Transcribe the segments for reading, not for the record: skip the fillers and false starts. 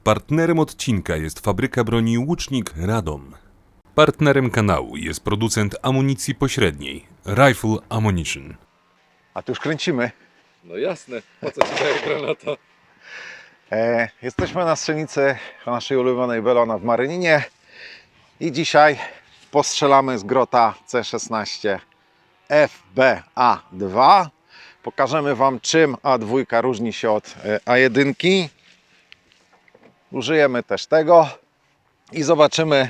Partnerem odcinka jest fabryka broni Łucznik Radom. Partnerem kanału jest producent amunicji pośredniej Rifle Ammunition. A tu już kręcimy. No jasne, po co ci daje granata? Jesteśmy na strzelnicy naszej ulubionej Welona w Maryninie i dzisiaj postrzelamy z grota C16 FBA2. Pokażemy Wam, czym A2 różni się od A1. Użyjemy też tego i zobaczymy,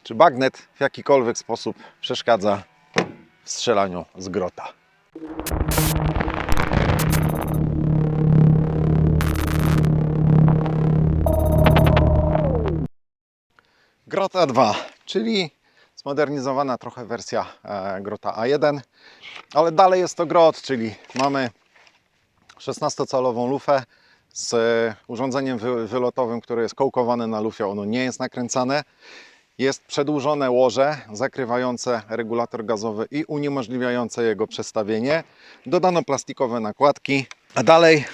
czy bagnet w jakikolwiek sposób przeszkadza w strzelaniu z grota. Grot A2, czyli zmodernizowana trochę wersja grota A1, ale dalej jest to grot, czyli mamy 16-calową lufę z urządzeniem wylotowym, które jest kołkowane na lufie, ono nie jest nakręcane. Jest przedłużone łoże zakrywające regulator gazowy i uniemożliwiające jego przestawienie. Dodano plastikowe nakładki. A dalej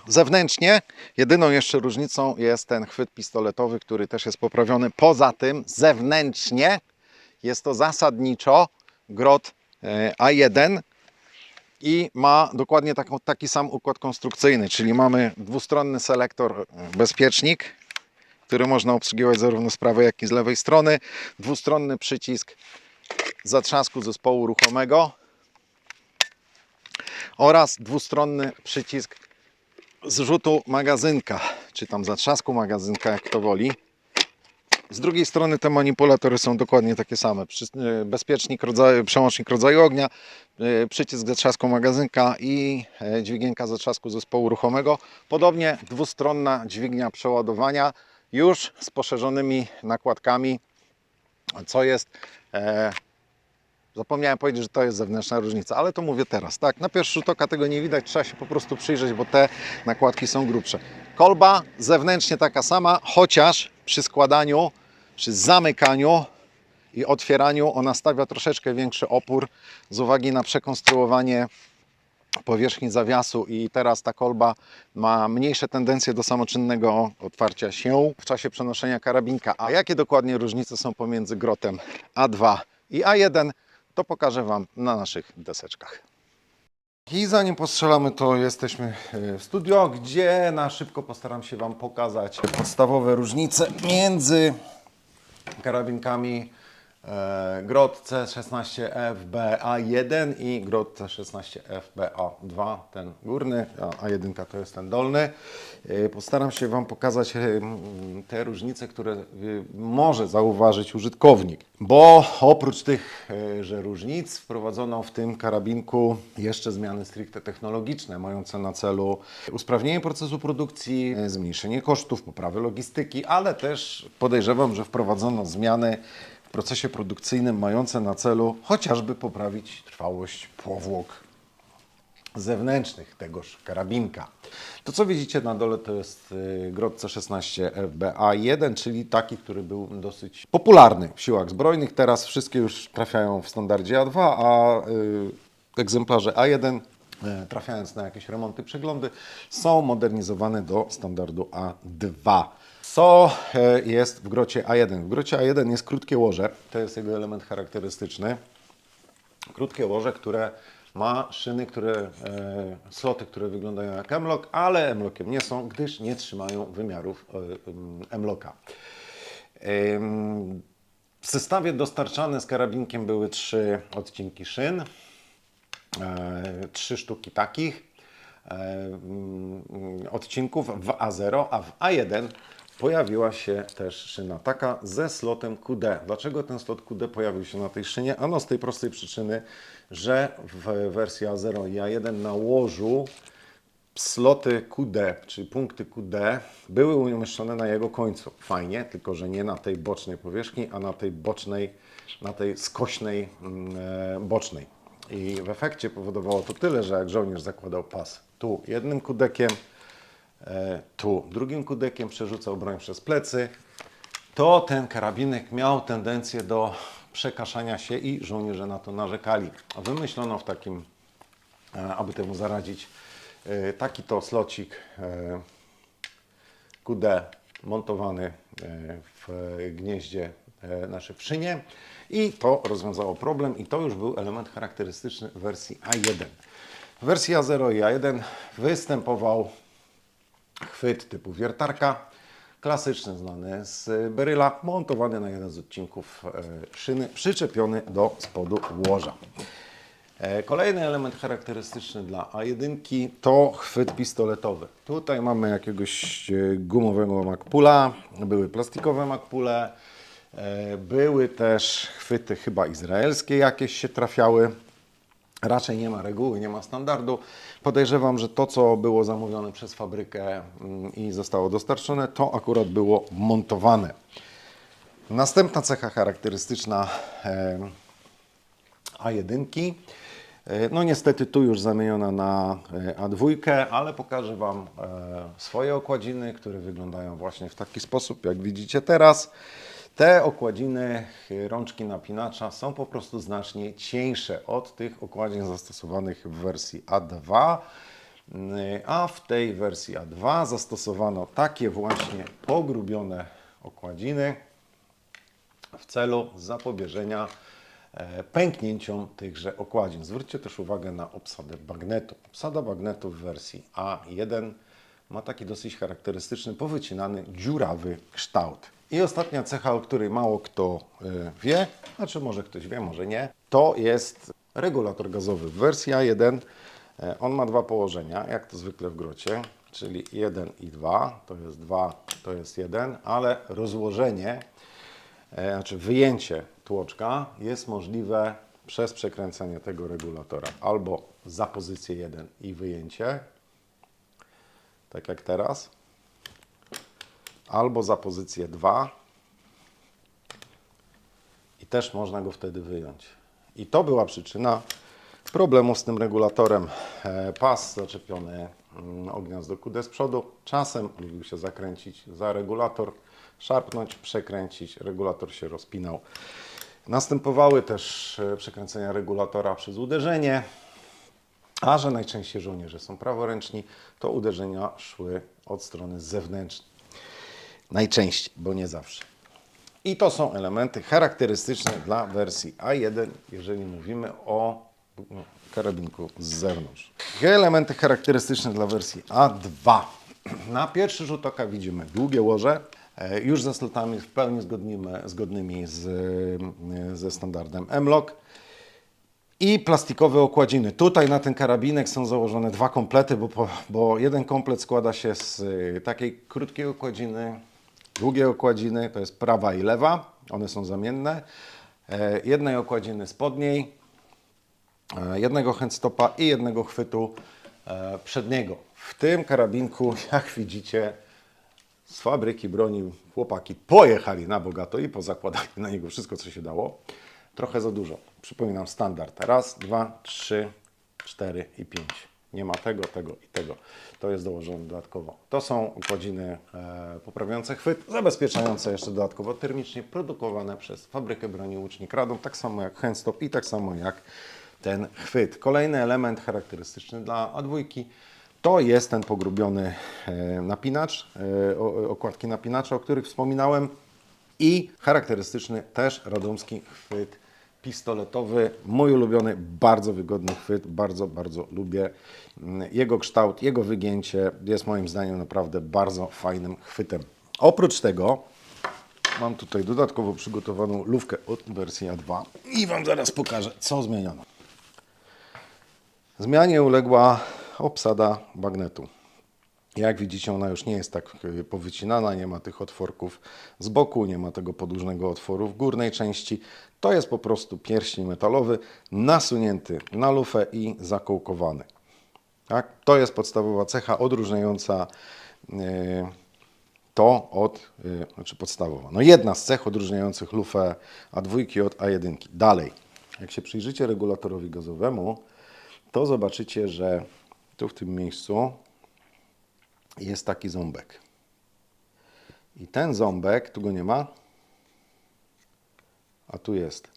zewnętrznie jedyną jeszcze różnicą jest ten chwyt pistoletowy, który też jest poprawiony. Poza tym zewnętrznie jest to zasadniczo grot A1 i ma dokładnie taki sam układ konstrukcyjny, czyli mamy dwustronny selektor bezpiecznik, który można obsługiwać zarówno z prawej, jak i z lewej strony. Dwustronny przycisk zatrzasku zespołu ruchomego oraz dwustronny przycisk zrzutu magazynka, czy tam zatrzasku magazynka, jak kto woli. Z drugiej strony te manipulatory są dokładnie takie same. Bezpiecznik, przełącznik rodzaju ognia, przycisk zatrzasku magazynka i dźwigienka zatrzasku zespołu ruchomego. Podobnie dwustronna dźwignia przeładowania, już z poszerzonymi nakładkami, co jest... Zapomniałem powiedzieć, że to jest zewnętrzna różnica, ale to mówię teraz. Tak, na pierwszy rzut oka tego nie widać, trzeba się po prostu przyjrzeć, bo te nakładki są grubsze. Kolba zewnętrznie taka sama, chociaż przy składaniu, przy zamykaniu i otwieraniu ona stawia troszeczkę większy opór z uwagi na przekonstruowanie powierzchni zawiasu i teraz ta kolba ma mniejsze tendencje do samoczynnego otwarcia się w czasie przenoszenia karabinka. A jakie dokładnie różnice są pomiędzy grotem A2 i A1, to pokażę Wam na naszych deseczkach. I zanim postrzelamy, to jesteśmy w studio, gdzie na szybko postaram się Wam pokazać podstawowe różnice między karabinkami grot C16 FBA1 i grot C16 FBA2, ten górny, a A1 to jest ten dolny. Postaram się Wam pokazać te różnice, które może zauważyć użytkownik, bo oprócz tych że różnic wprowadzono w tym karabinku jeszcze zmiany stricte technologiczne, mające na celu usprawnienie procesu produkcji, zmniejszenie kosztów, poprawę logistyki, ale też podejrzewam, że wprowadzono zmiany w procesie produkcyjnym mające na celu chociażby poprawić trwałość powłok zewnętrznych tegoż karabinka. To, co widzicie na dole, to jest grot C16 FBA1, czyli taki, który był dosyć popularny w siłach zbrojnych. Teraz wszystkie już trafiają w standardzie A2, a egzemplarze A1, trafiając na jakieś remonty, przeglądy, są modernizowane do standardu A2. Co jest w grocie A1? W grocie A1 jest krótkie łoże, to jest jego element charakterystyczny. Krótkie łoże, które ma szyny, sloty, które wyglądają jak M-LOK, ale M-LOKiem nie są, gdyż nie trzymają wymiarów M-LOKa. W zestawie dostarczane z karabinkiem były 3 odcinki szyn, 3 sztuki takich odcinków w A0, a w A1 pojawiła się też szyna taka ze slotem QD. Dlaczego ten slot QD pojawił się na tej szynie? Ano z tej prostej przyczyny, że w wersji A0 i A1 na łożu sloty QD, czyli punkty QD, były umieszczone na jego końcu. Fajnie, tylko że nie na tej bocznej powierzchni, a na tej bocznej, na tej skośnej bocznej. I w efekcie powodowało to tyle, że jak żołnierz zakładał pas tu jednym kudekiem, tu drugim kudekiem, przerzucał broń przez plecy, to ten karabinek miał tendencję do przekaszania się i żołnierze na to narzekali. Wymyślono w takim, aby temu zaradzić, taki to slocik QD montowany w gnieździe, znaczy w szynie i to rozwiązało problem i to już był element charakterystyczny wersji A1. W wersji A0 i A1 występował chwyt typu wiertarka, klasyczny, znany z Beryla, montowany na jeden z odcinków szyny, przyczepiony do spodu łoża. Kolejny element charakterystyczny dla A1 to chwyt pistoletowy. Tutaj mamy jakiegoś gumowego Magpula, były plastikowe Magpule, były też chwyty chyba izraelskie jakieś się trafiały. Raczej nie ma reguły, nie ma standardu. Podejrzewam, że to, co było zamówione przez fabrykę i zostało dostarczone, to akurat było montowane. Następna cecha charakterystyczna A1. No niestety tu już zamieniona na A2, ale pokażę Wam swoje okładziny, które wyglądają właśnie w taki sposób, jak widzicie teraz. Te okładziny rączki napinacza są po prostu znacznie cieńsze od tych okładzin zastosowanych w wersji A2, a w tej wersji A2 zastosowano takie właśnie pogrubione okładziny w celu zapobieżenia pęknięciom tychże okładzin. Zwróćcie też uwagę na obsadę bagnetu. Obsada bagnetu w wersji A1 ma taki dosyć charakterystyczny, powycinany, dziurawy kształt. I ostatnia cecha, o której mało kto wie, znaczy może ktoś wie, może nie, to jest regulator gazowy w wersji A1. On ma dwa położenia, jak to zwykle w grocie, czyli 1 i 2, to jest 2, to jest 1, ale rozłożenie, znaczy wyjęcie tłoczka jest możliwe przez przekręcenie tego regulatora albo za pozycję 1 i wyjęcie, tak jak teraz, albo za pozycję 2 i też można go wtedy wyjąć. I to była przyczyna problemu z tym regulatorem. Pas zaczepiony o gniazdo QD z przodu czasem lubił się zakręcić za regulator, szarpnąć, przekręcić, regulator się rozpinał. Następowały też przekręcenia regulatora przez uderzenie, a że najczęściej żołnierze są praworęczni, to uderzenia szły od strony zewnętrznej. Najczęściej, bo nie zawsze. I to są elementy charakterystyczne dla wersji A1, jeżeli mówimy o karabinku z zewnątrz. Elementy charakterystyczne dla wersji A2. Na pierwszy rzut oka widzimy długie łoże, już ze slotami w pełni zgodnymi ze standardem M-LOK i plastikowe okładziny. Tutaj na ten karabinek są założone dwa komplety, bo jeden komplet składa się z takiej krótkiej okładziny, długie okładziny, to jest prawa i lewa, one są zamienne, jednej okładziny spodniej, jednego handstopa i jednego chwytu przedniego. W tym karabinku, jak widzicie, z fabryki broni chłopaki pojechali na bogato i pozakładali na niego wszystko, co się dało. Trochę za dużo. Przypominam standard. Raz, 2, 3, 4 i 5. Nie ma tego, tego i tego. To jest dołożone dodatkowo. To są okładziny poprawiające chwyt, zabezpieczające jeszcze dodatkowo termicznie, produkowane przez fabrykę broni Łucznik Radom, tak samo jak handstop i tak samo jak ten chwyt. Kolejny element charakterystyczny dla A2 to jest ten pogrubiony napinacz, okładki napinacza, o których wspominałem i charakterystyczny też radomski chwyt pistoletowy. Mój ulubiony, bardzo wygodny chwyt, bardzo, bardzo lubię jego kształt, jego wygięcie jest moim zdaniem naprawdę bardzo fajnym chwytem. Oprócz tego mam tutaj dodatkowo przygotowaną lufkę od wersji A2 i Wam zaraz pokażę, co zmieniono. Zmianie uległa obsada bagnetu. Jak widzicie, ona już nie jest tak powycinana, nie ma tych otworków z boku, nie ma tego podłużnego otworu w górnej części. To jest po prostu pierścień metalowy nasunięty na lufę i zakołkowany. Tak? To jest podstawowa cecha odróżniająca to od, znaczy podstawowa. No jedna z cech odróżniających lufę A2 od A1. Dalej, jak się przyjrzycie regulatorowi gazowemu, to zobaczycie, że tu w tym miejscu jest taki ząbek. I ten ząbek, tu go nie ma, a tu jest.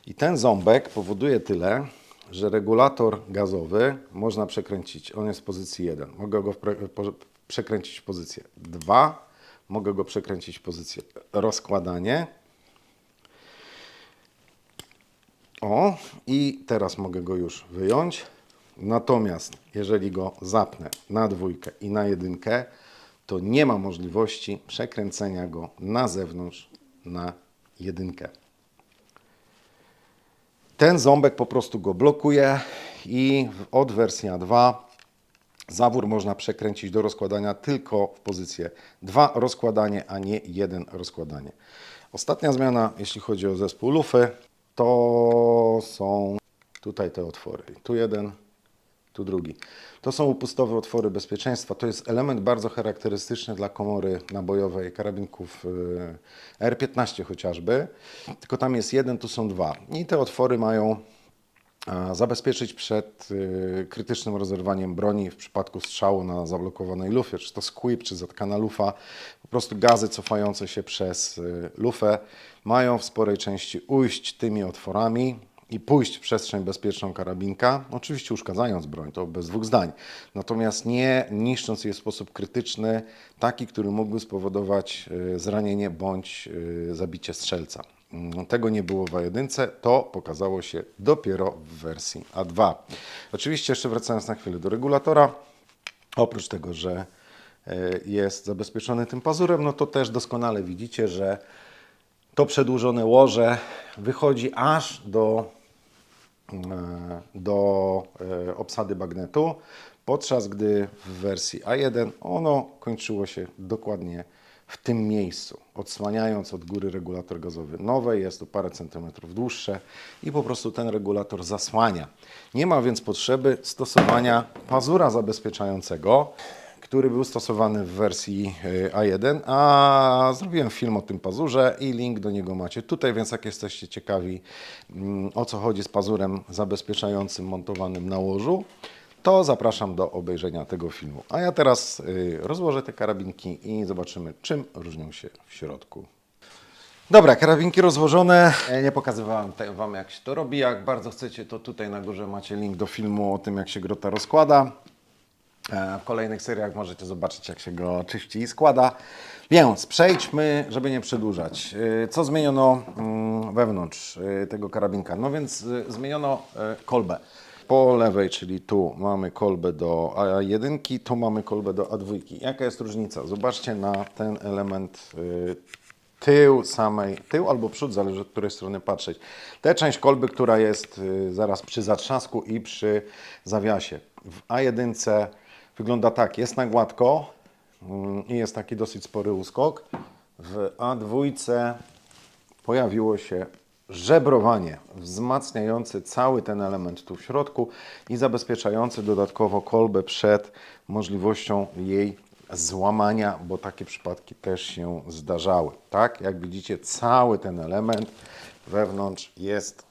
I ten ząbek powoduje tyle, że regulator gazowy można przekręcić. On jest w pozycji 1. Mogę go przekręcić w pozycję 2, mogę go przekręcić w pozycję rozkładanie. O, i teraz mogę go już wyjąć. Natomiast jeżeli go zapnę na 2 i na 1, to nie ma możliwości przekręcenia go na zewnątrz na 1. Ten ząbek po prostu go blokuje i od wersji A2 zawór można przekręcić do rozkładania tylko w pozycję 2 rozkładanie, a nie 1 rozkładanie. Ostatnia zmiana, jeśli chodzi o zespół lufy, to są tutaj te otwory. Tu jeden, tu drugi. To są upustowe otwory bezpieczeństwa. To jest element bardzo charakterystyczny dla komory nabojowej karabinków R15 chociażby. Tylko tam jest jeden, tu są 2. I te otwory mają zabezpieczyć przed krytycznym rozerwaniem broni w przypadku strzału na zablokowanej lufie, czy to squib, czy zatkana lufa. Po prostu gazy cofające się przez lufę mają w sporej części ujść tymi otworami i pójść w przestrzeń bezpieczną karabinka, oczywiście uszkadzając broń, to bez dwóch zdań, natomiast nie niszcząc jej w sposób krytyczny, taki, który mógłby spowodować zranienie bądź zabicie strzelca. Tego nie było w A1, to pokazało się dopiero w wersji A2. Oczywiście jeszcze wracając na chwilę do regulatora, oprócz tego, że jest zabezpieczony tym pazurem, no to też doskonale widzicie, że to przedłużone łoże wychodzi aż do obsady bagnetu, podczas gdy w wersji A1 ono kończyło się dokładnie w tym miejscu, odsłaniając od góry regulator gazowy. Nowe jest o parę centymetrów dłuższe i po prostu ten regulator zasłania. Nie ma więc potrzeby stosowania pazura zabezpieczającego, który był stosowany w wersji A1, a zrobiłem film o tym pazurze i link do niego macie tutaj, więc jak jesteście ciekawi, o co chodzi z pazurem zabezpieczającym montowanym na łożu, to zapraszam do obejrzenia tego filmu. A ja teraz rozłożę te karabinki i zobaczymy, czym różnią się w środku. Dobra, karabinki rozłożone. Nie pokazywałem Wam, jak się to robi. Jak bardzo chcecie, to tutaj na górze macie link do filmu o tym, jak się grota rozkłada. W kolejnych seriach możecie zobaczyć, jak się go czyści i składa. Więc przejdźmy, żeby nie przedłużać. Co zmieniono wewnątrz tego karabinka? No więc zmieniono kolbę. Po lewej, czyli tu mamy kolbę do A1, tu mamy kolbę do A2. Jaka jest różnica? Zobaczcie na ten element tył albo przód, zależy od której strony patrzeć. Tę część kolby, która jest zaraz przy zatrzasku i przy zawiasie. W A1 wygląda tak, jest na gładko i jest taki dosyć spory uskok. W A2 pojawiło się żebrowanie wzmacniające cały ten element tu w środku i zabezpieczające dodatkowo kolbę przed możliwością jej złamania, bo takie przypadki też się zdarzały. Tak, jak widzicie, cały ten element wewnątrz jest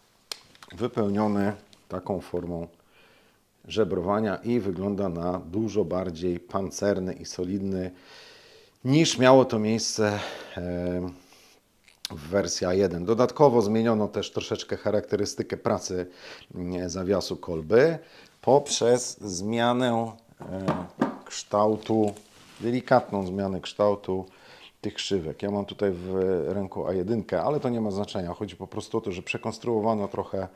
wypełniony taką formą żebrowania i wygląda na dużo bardziej pancerny i solidny niż miało to miejsce w wersji A1. Dodatkowo zmieniono też troszeczkę charakterystykę pracy zawiasu kolby poprzez zmianę kształtu, delikatną zmianę kształtu tych krzywek. Ja mam tutaj w ręku A1, ale to nie ma znaczenia. Chodzi po prostu o to, że przekonstruowano trochę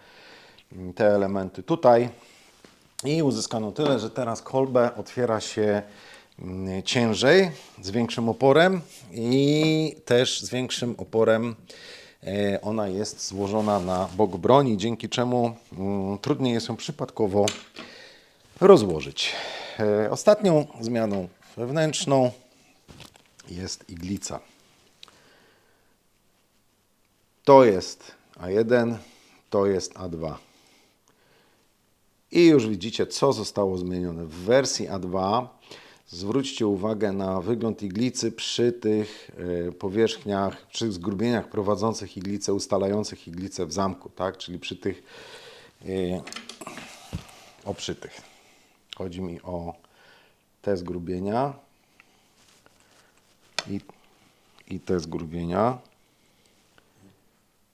te elementy tutaj i uzyskano tyle, że teraz kolbę otwiera się ciężej, z większym oporem i też z większym oporem ona jest złożona na bok broni, dzięki czemu trudniej jest ją przypadkowo rozłożyć. Ostatnią zmianą wewnętrzną jest iglica. To jest A1, to jest A2. I już widzicie, co zostało zmienione. W wersji A2 zwróćcie uwagę na wygląd iglicy przy tych powierzchniach, przy zgrubieniach prowadzących iglicę, ustalających iglicę w zamku, tak? Czyli przy tych oprzytych. Chodzi mi o te zgrubienia i te zgrubienia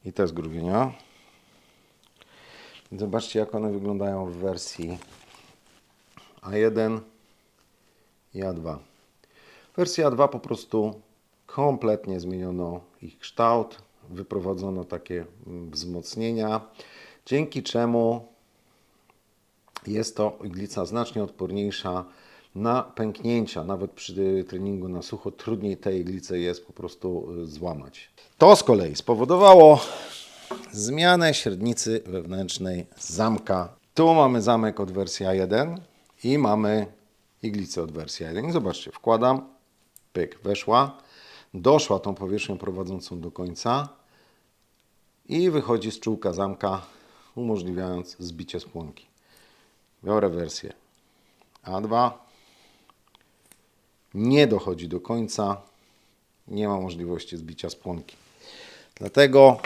i te zgrubienia. Zobaczcie, jak one wyglądają w wersji A1 i A2. Wersja 2 po prostu kompletnie zmieniono ich kształt, wyprowadzono takie wzmocnienia, dzięki czemu jest to iglica znacznie odporniejsza na pęknięcia. Nawet przy treningu na sucho trudniej tę iglicę jest po prostu złamać. To z kolei spowodowało zmianę średnicy wewnętrznej zamka. Tu mamy zamek od wersji A1 i mamy iglicę od wersji A1. I zobaczcie, wkładam, pyk, weszła, doszła tą powierzchnią prowadzącą do końca i wychodzi z czółka zamka, umożliwiając zbicie spłonki. Biorę wersję A2, nie dochodzi do końca, nie ma możliwości zbicia spłonki. Dlatego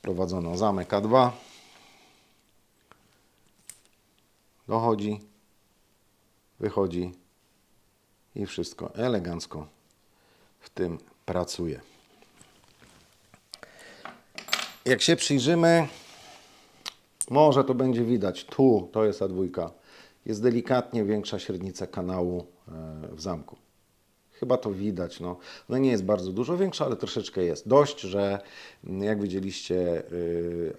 prowadzono zamek A2, dochodzi, wychodzi i wszystko elegancko w tym pracuje. Jak się przyjrzymy, może to będzie widać, tu to jest A2, jest delikatnie większa średnica kanału w zamku. Chyba to widać, no. No nie jest bardzo dużo większa, ale troszeczkę jest. Dość, że jak widzieliście,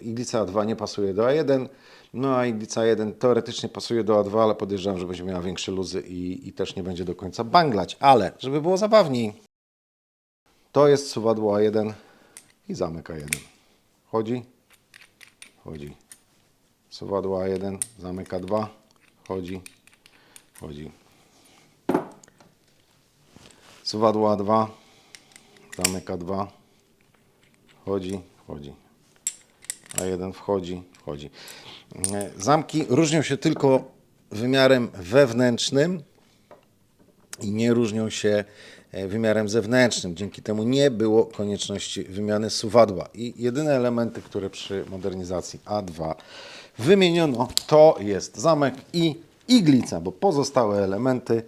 iglica A2 nie pasuje do A1, no a iglica A1 teoretycznie pasuje do A2, ale podejrzewam, że będzie miała większe luzy i też nie będzie do końca banglać. Ale, żeby było zabawniej, to jest suwadło A1 i zamek A1. Chodzi, chodzi. Suwadło A1, zamek A2, chodzi, chodzi. Suwadło A2, zamek A2, wchodzi, wchodzi. A1 wchodzi, wchodzi. Zamki różnią się tylko wymiarem wewnętrznym i nie różnią się wymiarem zewnętrznym. Dzięki temu nie było konieczności wymiany suwadła. I jedyne elementy, które przy modernizacji A2 wymieniono, to jest zamek i iglica, bo pozostałe elementy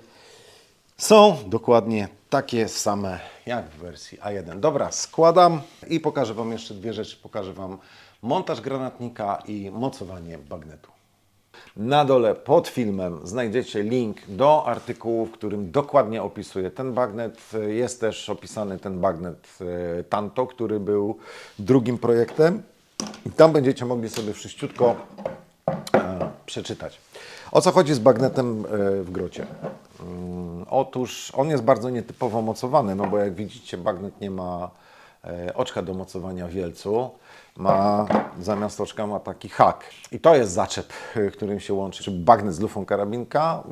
są dokładnie takie same jak w wersji A1. Dobra, składam i pokażę Wam jeszcze dwie rzeczy. Pokażę Wam montaż granatnika i mocowanie bagnetu. Na dole pod filmem znajdziecie link do artykułu, w którym dokładnie opisuję ten bagnet. Jest też opisany ten bagnet Tanto, który był drugim projektem. I tam będziecie mogli sobie wszyściutko przeczytać. O co chodzi z bagnetem w grocie? Otóż on jest bardzo nietypowo mocowany, no bo jak widzicie, bagnet nie ma oczka do mocowania wielcu, zamiast oczka ma taki hak. I to jest zaczep, którym się łączy bagnet z lufą karabinka,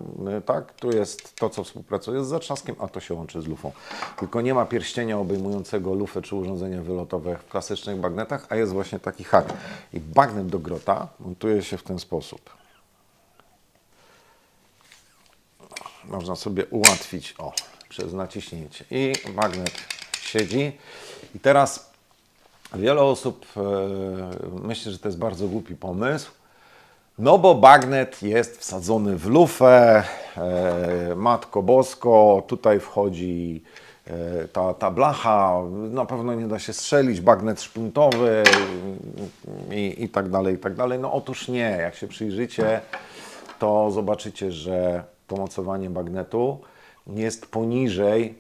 tak? Tu jest to, co współpracuje z zatrzaskiem, a to się łączy z lufą. Tylko nie ma pierścienia obejmującego lufę czy urządzenia wylotowe w klasycznych bagnetach, a jest właśnie taki hak. I bagnet do grota montuje się w ten sposób. Można sobie ułatwić przez naciśnięcie. I bagnet siedzi. I teraz wiele osób myśli, że to jest bardzo głupi pomysł, no bo bagnet jest wsadzony w lufę, Matko Bosko, tutaj wchodzi ta blacha, na pewno nie da się strzelić, bagnet szpuntowy i tak dalej, i tak dalej. No otóż nie, jak się przyjrzycie, to zobaczycie, że to mocowanie bagnetu jest poniżej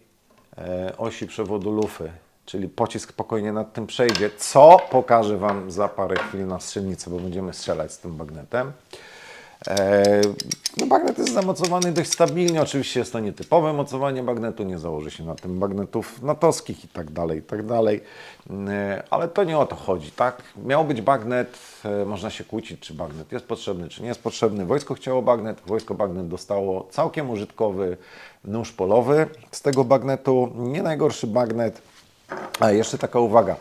osi przewodu lufy, czyli pocisk spokojnie nad tym przejdzie, co pokażę Wam za parę chwil na strzelnicy, bo będziemy strzelać z tym bagnetem. No, bagnet jest zamocowany dość stabilnie, oczywiście jest to nietypowe mocowanie bagnetu, nie założy się na tym bagnetów natowskich i tak dalej, ale to nie o to chodzi, tak? Miał być bagnet, można się kłócić, czy bagnet jest potrzebny, czy nie jest potrzebny. Wojsko chciało bagnet, wojsko bagnet dostało całkiem użytkowy nóż polowy z tego bagnetu, nie najgorszy bagnet. A jeszcze taka uwaga,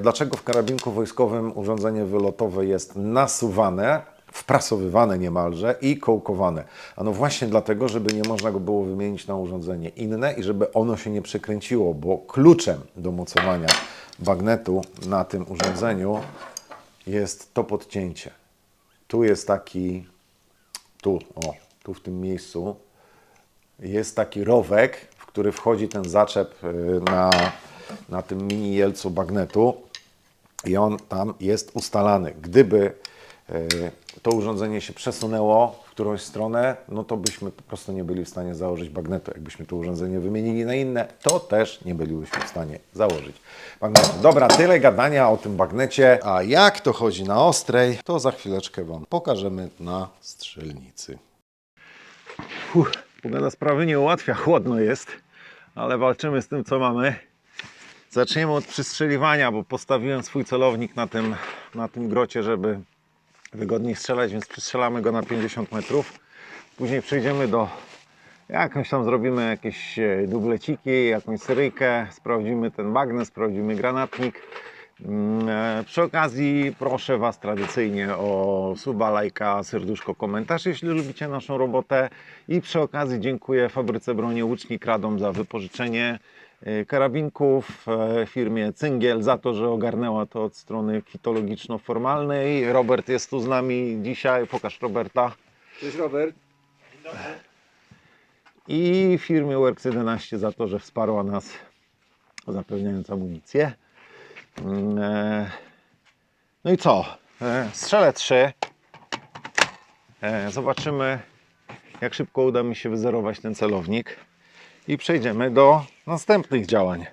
dlaczego w karabinku wojskowym urządzenie wylotowe jest nasuwane, wprasowywane niemalże i kołkowane? Ano właśnie dlatego, żeby nie można go było wymienić na urządzenie inne i żeby ono się nie przekręciło, bo kluczem do mocowania bagnetu na tym urządzeniu jest to podcięcie. Tu jest taki, tu w tym miejscu jest taki rowek, w który wchodzi ten zaczep na tym mini jelcu bagnetu i on tam jest ustalany. Gdyby to urządzenie się przesunęło w którąś stronę, no to byśmy po prostu nie byli w stanie założyć bagnetu. Jakbyśmy to urządzenie wymienili na inne, to też nie bylibyśmy w stanie założyć bagnetu. Dobra, tyle gadania o tym bagnecie. A jak to chodzi na ostrej, to za chwileczkę Wam pokażemy na strzelnicy. Pogoda sprawy nie ułatwia, chłodno jest, ale walczymy z tym, co mamy. Zaczniemy od przystrzeliwania, bo postawiłem swój celownik na tym grocie, żeby wygodniej strzelać, więc przystrzelamy go na 50 metrów. Później przejdziemy do zrobimy jakieś dubleciki, jakąś seryjkę, sprawdzimy ten bagnes, sprawdzimy granatnik. Przy okazji proszę Was tradycyjnie o suba, lajka, serduszko, komentarz, jeśli lubicie naszą robotę. I przy okazji dziękuję fabryce broni Łucznik Radom za wypożyczenie karabinków, firmie Cyngiel za to, że ogarnęła to od strony kwitologiczno-formalnej. Robert jest tu z nami dzisiaj. Pokaż Roberta. Cześć Robert. I firmie Works 11 za to, że wsparła nas, zapewniając amunicję. No i co? Strzelę 3. Zobaczymy, jak szybko uda mi się wyzerować ten celownik. I przejdziemy do następnych działań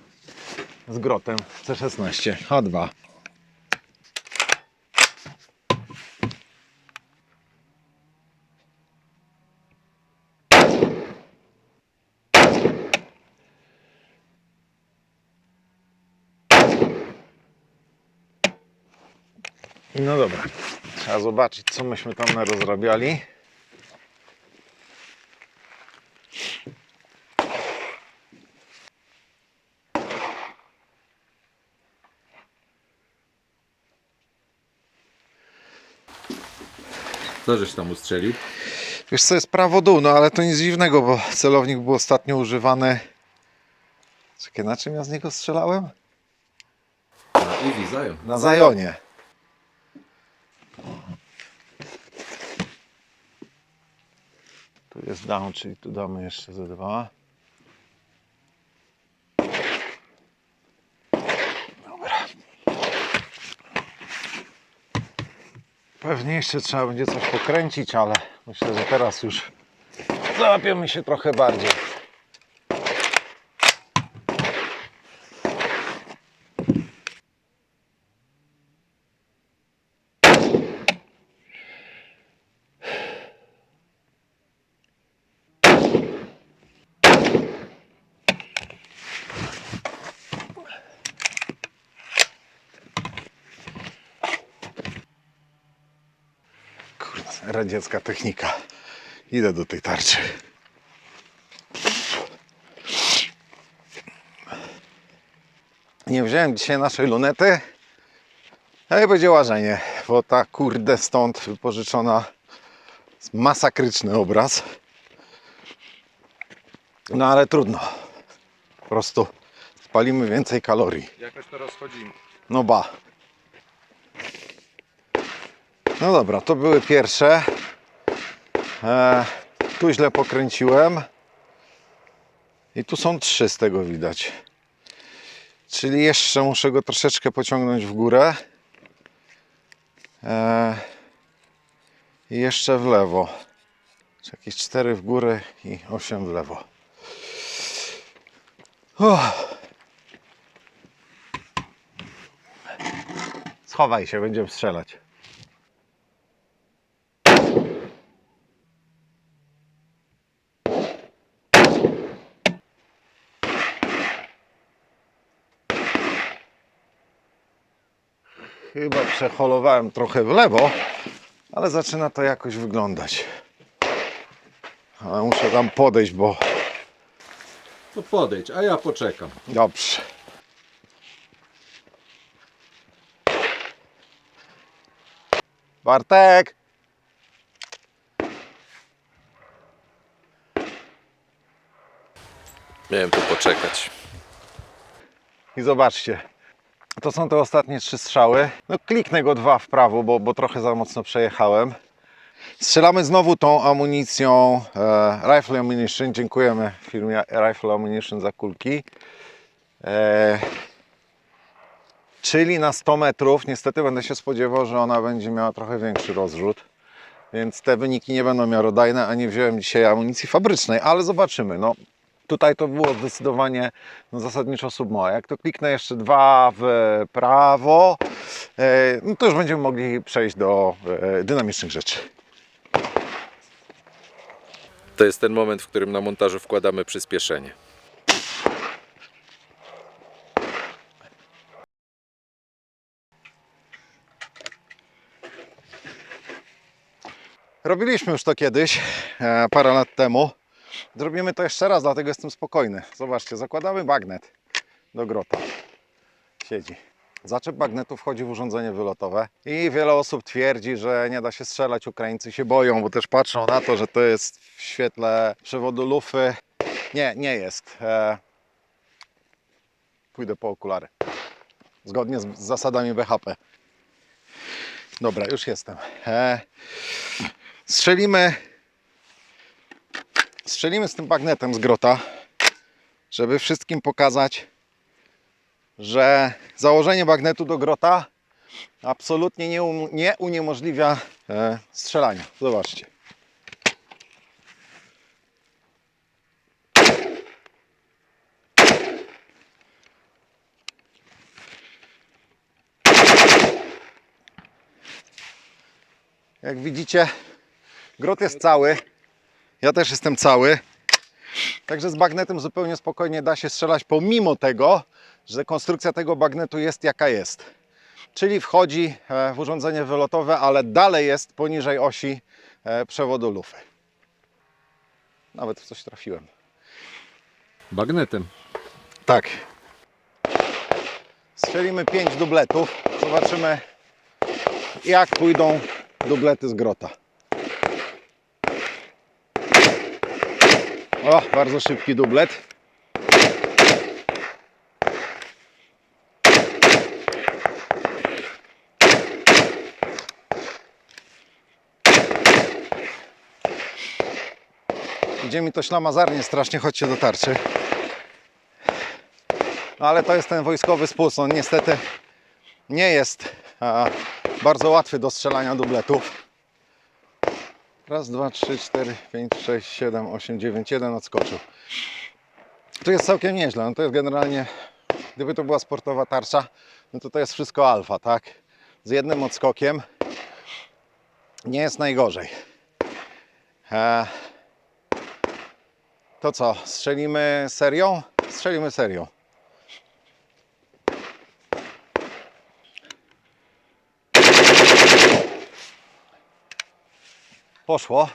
z grotem C16 H2. No dobra, trzeba zobaczyć, co myśmy tam narozrabiali. Co żeś tam ustrzelił? Wiesz co, jest prawo-dół, no ale to nic dziwnego, bo celownik był ostatnio używany. Czekaj, na czym ja z niego strzelałem? Easy, Zion. Na Zionie. Tu jest down, czyli tu damy jeszcze ze 2. Dobra. Pewnie jeszcze trzeba będzie coś pokręcić, ale myślę, że teraz już załapiemy się trochę bardziej. Radziecka technika. Idę do tej tarczy. Nie wziąłem dzisiaj naszej lunety, ale będzie łażenie, bo ta kurde stąd wypożyczona jest masakryczny obraz. No ale trudno. Po prostu spalimy więcej kalorii. Jakoś to rozchodzimy. No ba. No dobra, to były pierwsze. Tu źle pokręciłem. I tu są 3 z tego widać. Czyli jeszcze muszę go troszeczkę pociągnąć w górę. I jeszcze w lewo. Jakieś 4 w górę i 8 w lewo. Schowaj się, będziemy strzelać. Chyba przeholowałem trochę w lewo, ale zaczyna to jakoś wyglądać. Ale muszę tam podejść, bo... No podejdź, a ja poczekam. Dobrze. Bartek! Miałem tu poczekać. I zobaczcie. To są te ostatnie 3 strzały. No kliknę go 2 w prawo, bo trochę za mocno przejechałem. Strzelamy znowu tą amunicją Rifle Ammunition. Dziękujemy firmie Rifle Ammunition za kulki. Czyli na 100 metrów. Niestety będę się spodziewał, że ona będzie miała trochę większy rozrzut. Więc te wyniki nie będą miarodajne, a nie wziąłem dzisiaj amunicji fabrycznej, ale zobaczymy. No, tutaj to było zdecydowanie no, zasadniczo submoa. Jak to kliknę jeszcze 2 w prawo, no to już będziemy mogli przejść do dynamicznych rzeczy. To jest ten moment, w którym na montażu wkładamy przyspieszenie. Robiliśmy już to kiedyś, parę lat temu. Zrobimy to jeszcze raz, dlatego jestem spokojny. Zobaczcie, zakładamy bagnet do grota. Siedzi. Zaczep bagnetu wchodzi w urządzenie wylotowe i wiele osób twierdzi, że nie da się strzelać. Ukraińcy się boją, bo też patrzą na to, że to jest w świetle przewodu lufy. Nie, nie jest. Pójdę po okulary. Zgodnie z zasadami BHP. Dobra, już jestem. Strzelimy z tym bagnetem z grota, żeby wszystkim pokazać, że założenie bagnetu do grota absolutnie nie uniemożliwia strzelania. Zobaczcie. Jak widzicie, grot jest cały. Ja też jestem cały. Także z bagnetem zupełnie spokojnie da się strzelać, pomimo tego, że konstrukcja tego bagnetu jest jaka jest. Czyli wchodzi w urządzenie wylotowe, ale dalej jest poniżej osi przewodu lufy. Nawet w coś trafiłem. Bagnetem. Tak. Strzelimy 5 dubletów. Zobaczymy, jak pójdą dublety z grota. O, bardzo szybki dublet. Idzie mi to ślamazarnie strasznie, chodźcie do tarczy. No ale to jest ten wojskowy spust. On niestety nie jest bardzo łatwy do strzelania dubletów. Raz, dwa, trzy, cztery, pięć, sześć, siedem, osiem, dziewięć, jeden odskoczył. Tu jest całkiem nieźle. No to jest generalnie, gdyby to była sportowa tarcza, no to jest wszystko alfa, tak? Z jednym odskokiem nie jest najgorzej. To co, strzelimy serią? Strzelimy serią. Poszło.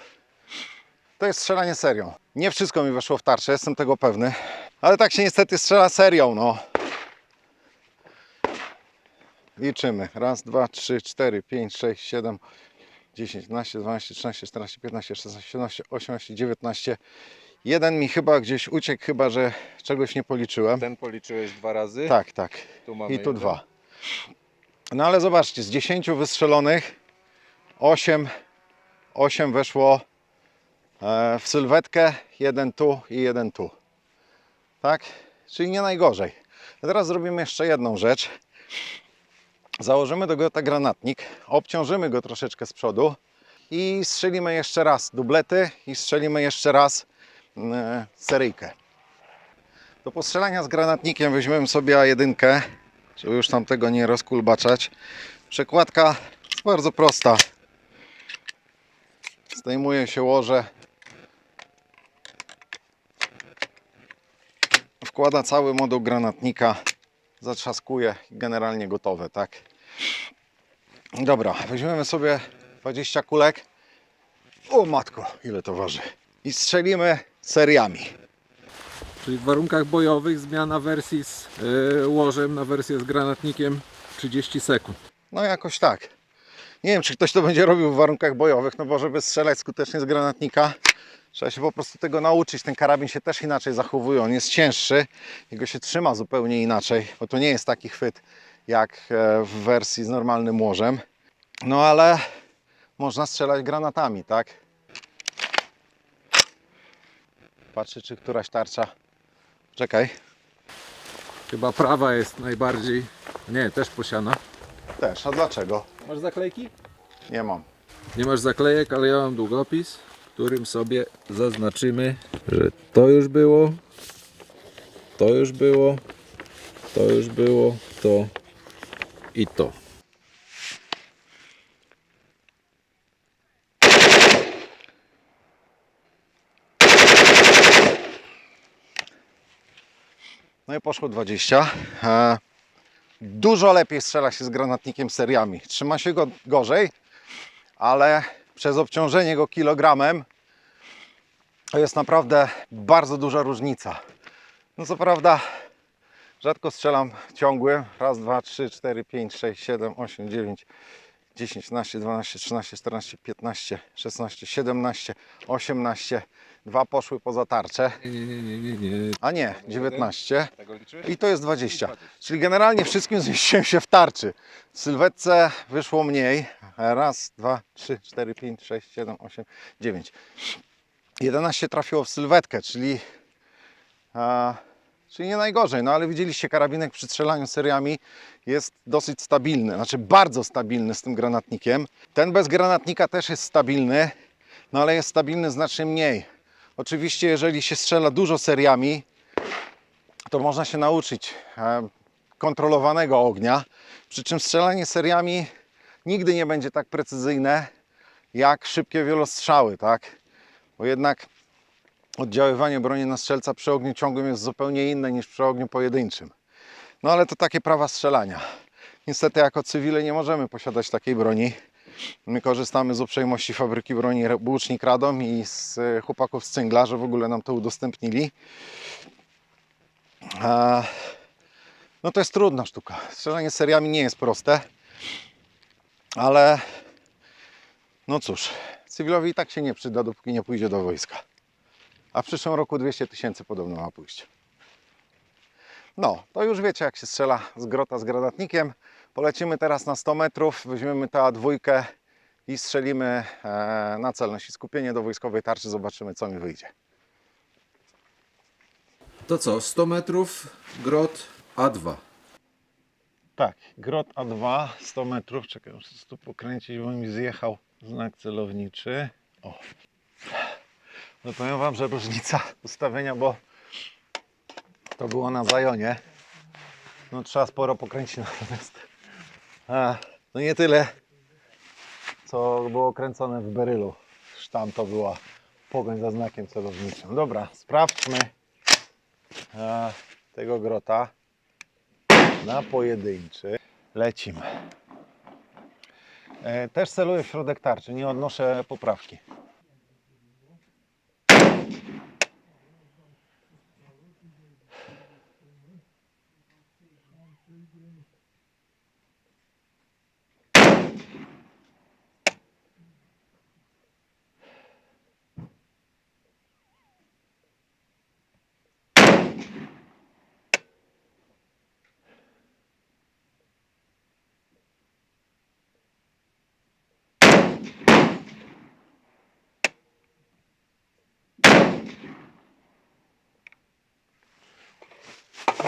To jest strzelanie serią. Nie wszystko mi weszło w tarczę, jestem tego pewny. Ale tak się niestety strzela serią, no. Liczymy. Raz, dwa, trzy, cztery, pięć, sześć, siedem, 10, 11, 12, 13, 14, 15, 16, 17, 18, 19. Jeden mi chyba gdzieś uciekł, chyba że czegoś nie policzyłem. Ten policzyłeś 2 razy. Tak, tak. Tu mamy I tu jeden. 2. No ale zobaczcie, z 10 wystrzelonych 8 weszło w sylwetkę, jeden tu i jeden tu. Tak? Czyli nie najgorzej. A teraz zrobimy jeszcze jedną rzecz. Założymy do grota granatnik, obciążymy go troszeczkę z przodu i strzelimy jeszcze raz dublety i strzelimy jeszcze raz seryjkę. Do postrzelania z granatnikiem weźmiemy sobie A1, żeby już tam tego nie rozkulbaczać. Przekładka jest bardzo prosta. Zdejmuje się łoże, wkłada cały moduł granatnika, zatrzaskuje i generalnie gotowe, tak? Dobra, weźmiemy sobie 20 kulek. O matko, ile to waży. I strzelimy seriami. Czyli w warunkach bojowych zmiana wersji z łożem na wersję z granatnikiem 30 sekund. No jakoś tak. Nie wiem, czy ktoś to będzie robił w warunkach bojowych, no bo żeby strzelać skutecznie z granatnika, trzeba się po prostu tego nauczyć. Ten karabin się też inaczej zachowuje, on jest cięższy, jego się trzyma zupełnie inaczej, bo to nie jest taki chwyt jak w wersji z normalnym łożem. No ale można strzelać granatami, tak? Patrzę, czy któraś tarcza... Czekaj. Chyba prawa jest najbardziej... Nie, też posiana. Też, a dlaczego? Masz zaklejki? Nie mam. Nie masz zaklejek, ale ja mam długopis, którym sobie zaznaczymy, że to już było, to już było, to już było, to i to. No i poszło 20. Dużo lepiej strzela się z granatnikiem seriami. Trzyma się go gorzej, ale przez obciążenie go kilogramem to jest naprawdę bardzo duża różnica. No co prawda rzadko strzelam ciągłym. Raz, dwa, trzy, cztery, pięć, sześć, 7, 8, 9, 10, 11, 12, 13, 14, 15, 16, 17, 18. Dwa poszły poza tarczę. Nie. A nie, 19. I to jest 20. Czyli generalnie wszystkim zmieściłem się w tarczy. W sylwetce wyszło mniej. Raz, dwa, trzy, cztery, pięć, sześć, 7, 8, 9. 11 trafiło w sylwetkę, czyli nie najgorzej. No ale widzieliście, karabinek przy strzelaniu seriami jest dosyć stabilny. Znaczy bardzo stabilny z tym granatnikiem. Ten bez granatnika też jest stabilny, no ale jest stabilny znacznie mniej. Oczywiście, jeżeli się strzela dużo seriami, to można się nauczyć kontrolowanego ognia. Przy czym strzelanie seriami nigdy nie będzie tak precyzyjne jak szybkie wielostrzały, tak? Bo jednak oddziaływanie broni na strzelca przy ogniu ciągłym jest zupełnie inne niż przy ogniu pojedynczym. No ale to takie prawa strzelania. Niestety jako cywile nie możemy posiadać takiej broni. My korzystamy z uprzejmości fabryki broni Łucznik Radom i z chłopaków z Cyngla, że w ogóle nam to udostępnili. No to jest trudna sztuka. Strzelanie seriami nie jest proste, ale no cóż, cywilowi i tak się nie przyda, dopóki nie pójdzie do wojska. A w przyszłym roku 200 000 podobno ma pójść. No, to już wiecie, jak się strzela z grota z granatnikiem. Polecimy teraz na 100 metrów, weźmiemy tę dwójkę i strzelimy na celność i skupienie do wojskowej tarczy. Zobaczymy, co mi wyjdzie. To co, 100 metrów, grot A2. Tak, grot A2, 100 metrów. Czekaj, muszę tu pokręcić, bo mi zjechał znak celowniczy. O. No powiem Wam, że różnica ustawienia, bo to było na Zajonie. No trzeba sporo pokręcić, natomiast no nie tyle, co było kręcone w Berylu. Tam to była pogoń za znakiem celowniczym. Dobra, sprawdźmy tego grota na pojedynczy. Lecimy. Też celuję w środek tarczy, nie odnoszę poprawki.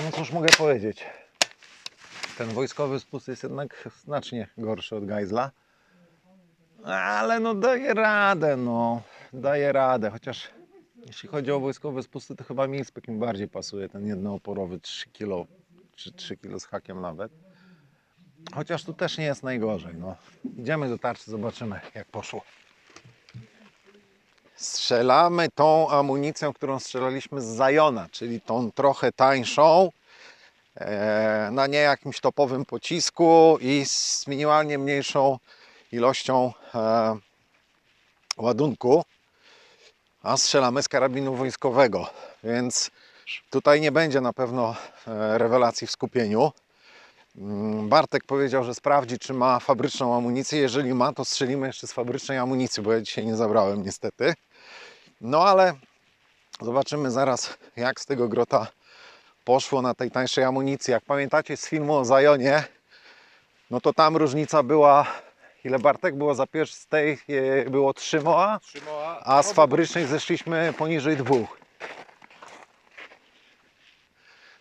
No cóż mogę powiedzieć. Ten wojskowy spust jest jednak znacznie gorszy od Geisla. Ale no daje radę, no. Daje radę. Chociaż jeśli chodzi o wojskowe spusty, to chyba Milspec mi bardziej pasuje. Ten jednooporowy 3 kg, czy 3 kg z hakiem nawet. Chociaż tu też nie jest najgorzej, no. Idziemy do tarczy, zobaczymy, jak poszło. Strzelamy tą amunicją, którą strzelaliśmy z Zajona, czyli tą trochę tańszą, na nie jakimś topowym pocisku i z minimalnie mniejszą ilością ładunku, a strzelamy z karabinu wojskowego, więc tutaj nie będzie na pewno rewelacji w skupieniu. Bartek powiedział, że sprawdzi, czy ma fabryczną amunicję. Jeżeli ma, to strzelimy jeszcze z fabrycznej amunicji, bo ja dzisiaj nie zabrałem niestety. No ale zobaczymy zaraz, jak z tego grota poszło na tej tańszej amunicji. Jak pamiętacie z filmu o Zajonie, no to tam różnica była, ile Bartek było za pierwszy, z tej było 3 moa, a z fabrycznej zeszliśmy poniżej 2.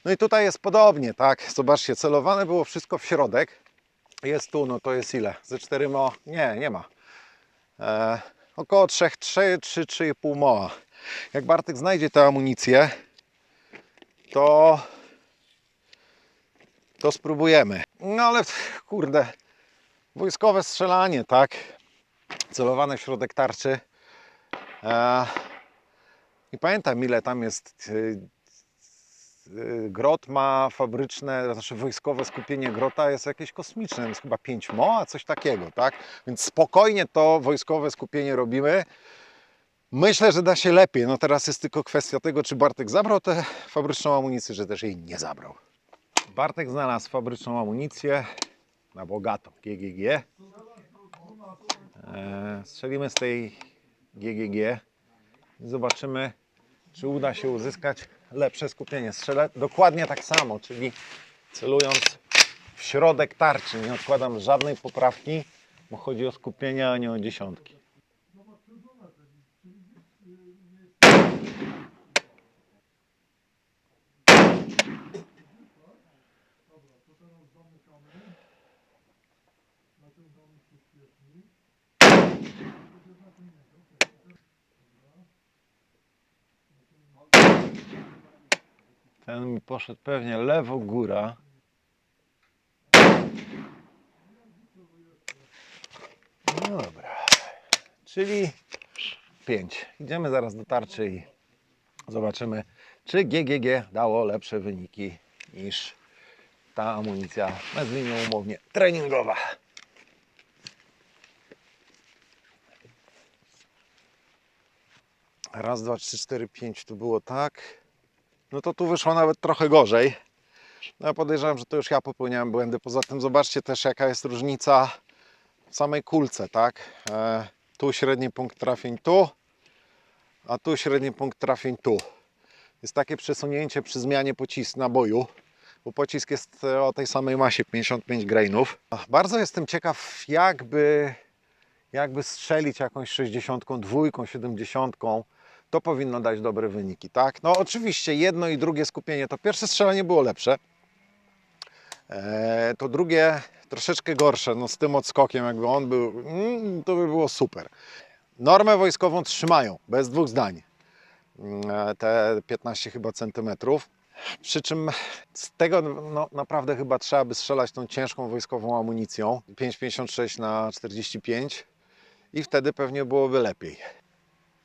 No i tutaj jest podobnie, tak? Zobaczcie, celowane było wszystko w środek. Jest tu, no to jest ile? Ze 4 moa? Nie ma. Około 3,5 moła. Jak Bartek znajdzie tę amunicję, to spróbujemy. No ale kurde, wojskowe strzelanie, tak? Celowane w środek tarczy. Nie pamiętam, ile tam jest. Grot ma fabryczne, znaczy wojskowe skupienie grota jest jakieś kosmiczne, jest chyba 5 moła, coś takiego, tak? Więc spokojnie to wojskowe skupienie robimy. Myślę, że da się lepiej. No teraz jest tylko kwestia tego, czy Bartek zabrał tę fabryczną amunicję, czy też jej nie zabrał. Bartek znalazł fabryczną amunicję na bogato, GGG. Strzelimy z tej GGG i zobaczymy, czy uda się uzyskać lepsze skupienie. Strzelę dokładnie tak samo, czyli celując w środek tarczy. Nie odkładam żadnej poprawki, bo chodzi o skupienie, a nie o dziesiątki. Ten mi poszedł pewnie lewo góra. No dobra. Czyli 5. Idziemy zaraz do tarczy i zobaczymy, czy GGG dało lepsze wyniki niż ta amunicja, nazwijmy umownie, treningowa. Raz, dwa, trzy, cztery, 5 tu było tak. No to tu wyszło nawet trochę gorzej. No ja podejrzewam, że to już ja popełniałem błędy. Poza tym zobaczcie też, jaka jest różnica w samej kulce, tak? Tu średni punkt trafień tu, a tu średni punkt trafień tu. Jest takie przesunięcie przy zmianie pocisku naboju, bo pocisk jest o tej samej masie, 55 grainów. Bardzo jestem ciekaw, jakby strzelić jakąś 62, 70. To powinno dać dobre wyniki, tak? No oczywiście jedno i drugie skupienie, to pierwsze strzelanie było lepsze. To drugie troszeczkę gorsze, no z tym odskokiem, jakby on był, to by było super. Normę wojskową trzymają, bez dwóch zdań. Te 15 chyba centymetrów. Przy czym z tego no, naprawdę chyba trzeba by strzelać tą ciężką wojskową amunicją 5,56 na 45 i wtedy pewnie byłoby lepiej.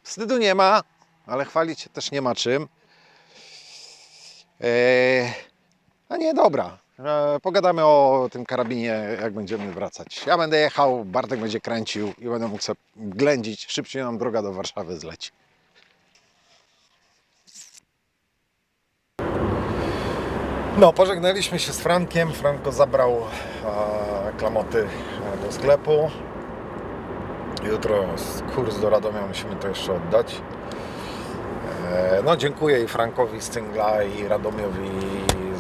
Wstydu nie ma, ale chwalić się też nie ma czym. A nie, dobra. Pogadamy o tym karabinie, jak będziemy wracać. Ja będę jechał, Bartek będzie kręcił i będę mógł sobie ględzić. Szybciej nam droga do Warszawy zleci. No, pożegnaliśmy się z Frankiem. Franko zabrał klamoty do sklepu. Jutro kurs do Radomia, musimy to jeszcze oddać. No, dziękuję i Frankowi z Cyngla i Radomiowi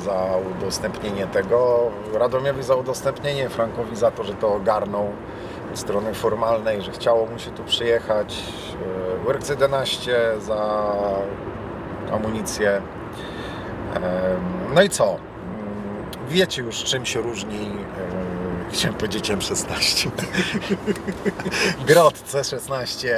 za udostępnienie tego. Radomiowi za udostępnienie, Frankowi za to, że to ogarnął od strony formalnej, że chciało mu się tu przyjechać. Works 11 za amunicję. No i co? Wiecie już, czym się różni, chciałem powiedzieć M16, Grot C16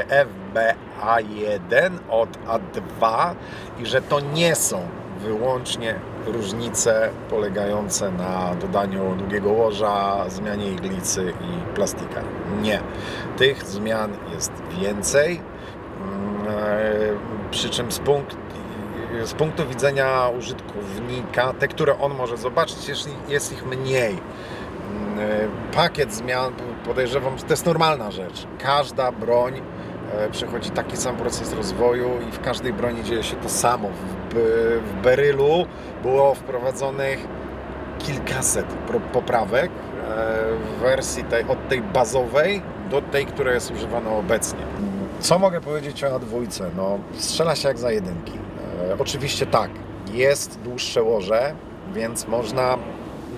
FBA1 od A2 i że to nie są wyłącznie różnice polegające na dodaniu długiego łoża, zmianie iglicy i plastika. Nie. Tych zmian jest więcej, przy czym z punktu widzenia użytkownika, te, które on może zobaczyć, jest ich mniej. Pakiet zmian, podejrzewam, że to jest normalna rzecz. Każda broń przechodzi taki sam proces rozwoju i w każdej broni dzieje się to samo. W Berylu było wprowadzonych kilkaset poprawek w wersji od tej bazowej do tej, która jest używana obecnie. Co mogę powiedzieć o A2? No, strzela się jak za jedynki. Oczywiście tak, jest dłuższe łoże, więc można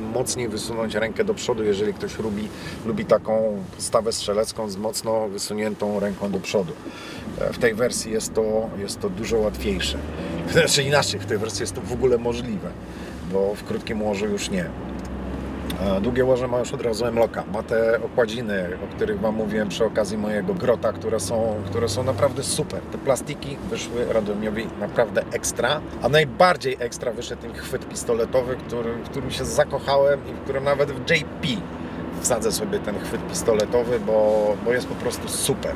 mocniej wysunąć rękę do przodu, jeżeli ktoś lubi taką postawę strzelecką z mocno wysuniętą ręką do przodu. W tej wersji jest to dużo łatwiejsze. Znaczy inaczej, w tej wersji jest to w ogóle możliwe, bo w krótkim łożu już nie. Długie łoże ma już od razu M-Locka. Ma te okładziny, o których Wam mówiłem przy okazji mojego grota, które są naprawdę super. Te plastiki wyszły Radomiowi naprawdę ekstra, a najbardziej ekstra wyszedł im chwyt pistoletowy, w którym się zakochałem i w którym nawet w JP wsadzę sobie ten chwyt pistoletowy, bo jest po prostu super.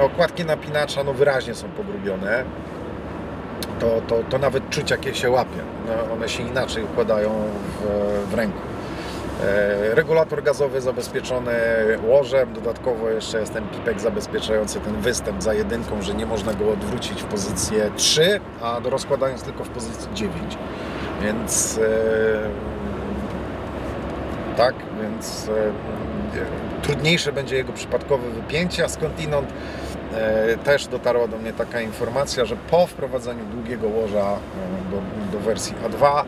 Okładki napinacza no wyraźnie są pogrubione. To nawet czuć, jak je się łapie. One się inaczej układają w ręku. Regulator gazowy zabezpieczony łożem, dodatkowo jeszcze jest ten pipek zabezpieczający ten występ za jedynką, że nie można go odwrócić w pozycję 3, a do rozkładania jest tylko w pozycji 9. Więc tak, więc trudniejsze będzie jego przypadkowe wypięcie, a skądinąd też dotarła do mnie taka informacja, że po wprowadzeniu długiego łoża do wersji A2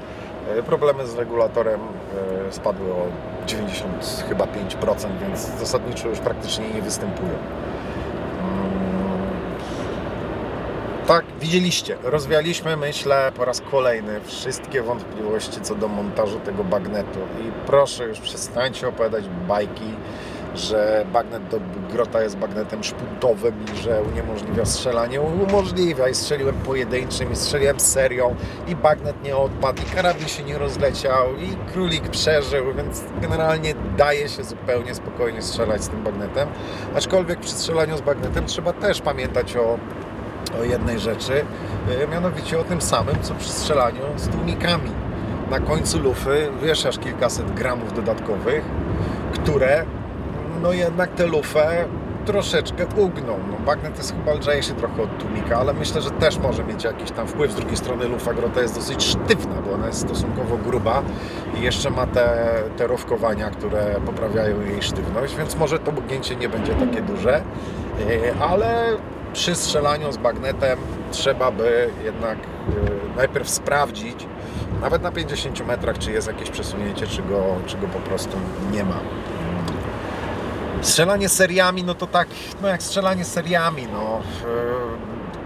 problemy z regulatorem spadły o 90 chyba 5%, więc zasadniczo już praktycznie nie występują. Tak, widzieliście, rozwialiśmy, myślę, po raz kolejny wszystkie wątpliwości co do montażu tego bagnetu i proszę już przestańcie opowiadać bajki, że bagnet do grota jest bagnetem szpuntowym i że uniemożliwia strzelanie. Umożliwia i strzeliłem pojedynczym i strzeliłem serią i bagnet nie odpadł i karabin się nie rozleciał i królik przeżył, więc generalnie daje się zupełnie spokojnie strzelać z tym bagnetem, aczkolwiek przy strzelaniu z bagnetem trzeba też pamiętać o jednej rzeczy, mianowicie o tym samym, co przy strzelaniu z tłumikami. Na końcu lufy wieszasz kilkaset gramów dodatkowych, które no jednak tę lufę troszeczkę ugną. No, bagnet jest chyba lżejszy trochę od tłumika, ale myślę, że też może mieć jakiś tam wpływ. Z drugiej strony lufa grota jest dosyć sztywna, bo ona jest stosunkowo gruba i jeszcze ma te rowkowania, które poprawiają jej sztywność, więc może to ugnięcie nie będzie takie duże, ale przy strzelaniu z bagnetem trzeba by jednak najpierw sprawdzić, nawet na 50 metrach, czy jest jakieś przesunięcie, czy go po prostu nie ma. Strzelanie seriami, no to tak, no jak strzelanie seriami, no.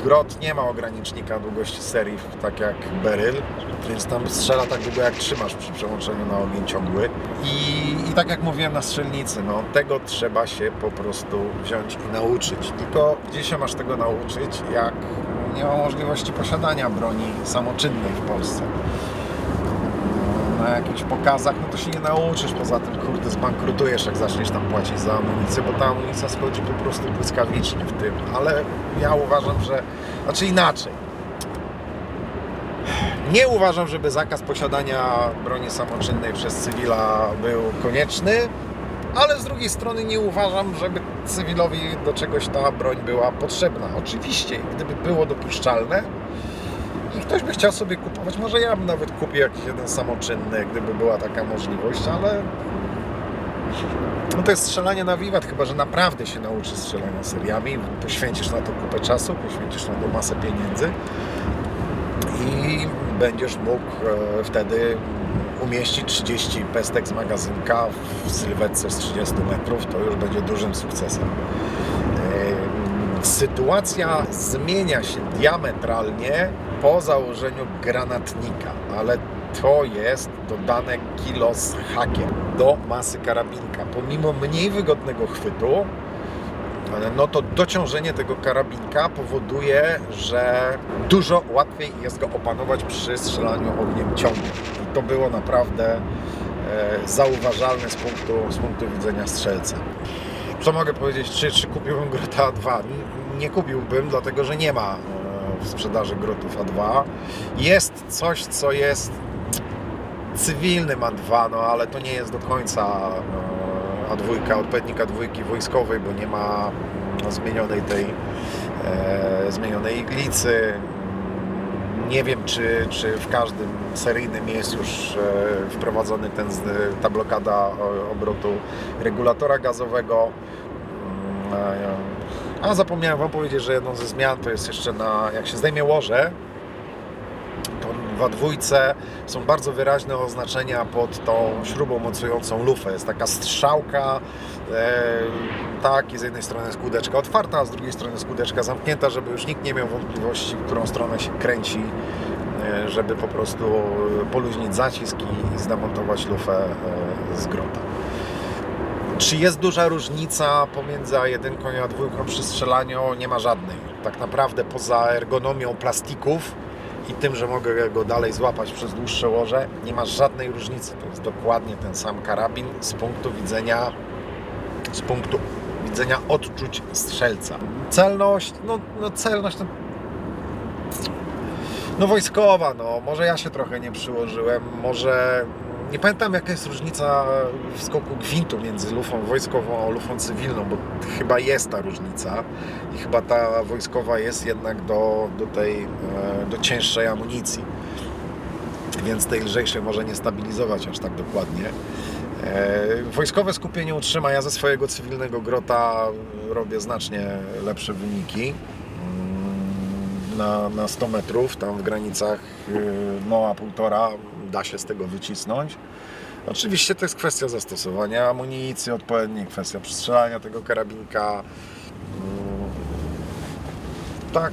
Grot nie ma ogranicznika długości serii, tak jak beryl, więc tam strzela tak długo, jak trzymasz przy przełączeniu na ogień ciągły. I tak jak mówiłem na strzelnicy, no tego trzeba się po prostu wziąć i nauczyć. Tylko gdzie się masz tego nauczyć, jak nie ma możliwości posiadania broni samoczynnej w Polsce? Na jakichś pokazach, no to się nie nauczysz, poza tym, kurde, zbankrutujesz, jak zaczniesz tam płacić za amunicję, bo ta amunicja schodzi po prostu błyskawicznie w tym, ale ja uważam, że, znaczy inaczej, nie uważam, żeby zakaz posiadania broni samoczynnej przez cywila był konieczny, ale z drugiej strony nie uważam, żeby cywilowi do czegoś ta broń była potrzebna. Oczywiście, gdyby było dopuszczalne i ktoś by chciał sobie kupować, może ja bym nawet kupił jakiś jeden samoczynny, gdyby była taka możliwość, ale no to jest strzelanie na wiwat, chyba że naprawdę się nauczysz strzelania seriami, poświęcisz na to kupę czasu, poświęcisz na to masę pieniędzy i będziesz mógł wtedy umieścić 30 pestek z magazynka w sylwetce z 30 metrów, to już będzie dużym sukcesem. Sytuacja zmienia się diametralnie po założeniu granatnika, ale to jest dodane kilo z hakiem do masy karabinka. Pomimo mniej wygodnego chwytu, no to dociążenie tego karabinka powoduje, że dużo łatwiej jest go opanować przy strzelaniu ogniem ciągłym. I to było naprawdę zauważalne z punktu widzenia strzelca. Co mogę powiedzieć, czy kupiłbym grota A2? Nie kupiłbym, dlatego że nie ma w sprzedaży grotów A2. Jest coś, co jest cywilnym A2, no ale to nie jest do końca A2, odpowiednik A2 wojskowej, bo nie ma zmienionej iglicy. Nie wiem, czy w każdym seryjnym jest już wprowadzony ta blokada obrotu regulatora gazowego. A zapomniałem Wam powiedzieć, że jedną ze zmian to jest jeszcze jak się zdejmie łoże, to w A2 są bardzo wyraźne oznaczenia pod tą śrubą mocującą lufę. Jest taka strzałka, tak, i z jednej strony jest kłódeczka otwarta, a z drugiej strony jest kłódeczka zamknięta, żeby już nikt nie miał wątpliwości, w którą stronę się kręci żeby po prostu poluźnić zacisk i zdemontować lufę z grota. Czy jest duża różnica pomiędzy A1 a A2 przy strzelaniu? Nie ma żadnej. Tak naprawdę poza ergonomią plastików i tym, że mogę go dalej złapać przez dłuższe łoże, nie ma żadnej różnicy. To jest dokładnie ten sam karabin z punktu widzenia odczuć strzelca. Celność, celność wojskowa, może ja się trochę nie przyłożyłem, może nie pamiętam jaka jest różnica w skoku gwintu między lufą wojskową a lufą cywilną, bo chyba jest ta różnica i chyba ta wojskowa jest jednak do cięższej amunicji, więc tej lżejszej może nie stabilizować aż tak dokładnie. Wojskowe skupienie utrzyma, ja ze swojego cywilnego grota robię znacznie lepsze wyniki na 100 metrów, tam w granicach 1,5 da się z tego wycisnąć. Oczywiście to jest kwestia zastosowania amunicji odpowiedniej, kwestia przystrzelania tego karabinka. Tak.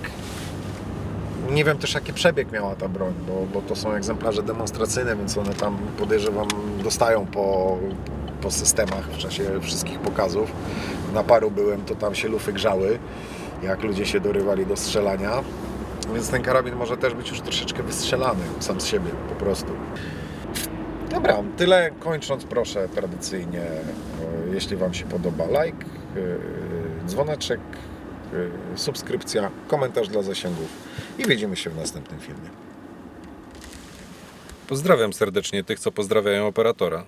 Nie wiem też jaki przebieg miała ta broń, bo to są egzemplarze demonstracyjne, więc one tam podejrzewam dostają po systemach w czasie wszystkich pokazów. Na paru byłem, to tam się lufy grzały, jak ludzie się dorywali do strzelania. Więc ten karabin może też być już troszeczkę wystrzelany sam z siebie po prostu. Dobra, tyle. Kończąc, proszę tradycyjnie, jeśli Wam się podoba, like, dzwoneczek, subskrypcja, komentarz dla zasięgów i widzimy się w następnym filmie. Pozdrawiam serdecznie tych, co pozdrawiają operatora.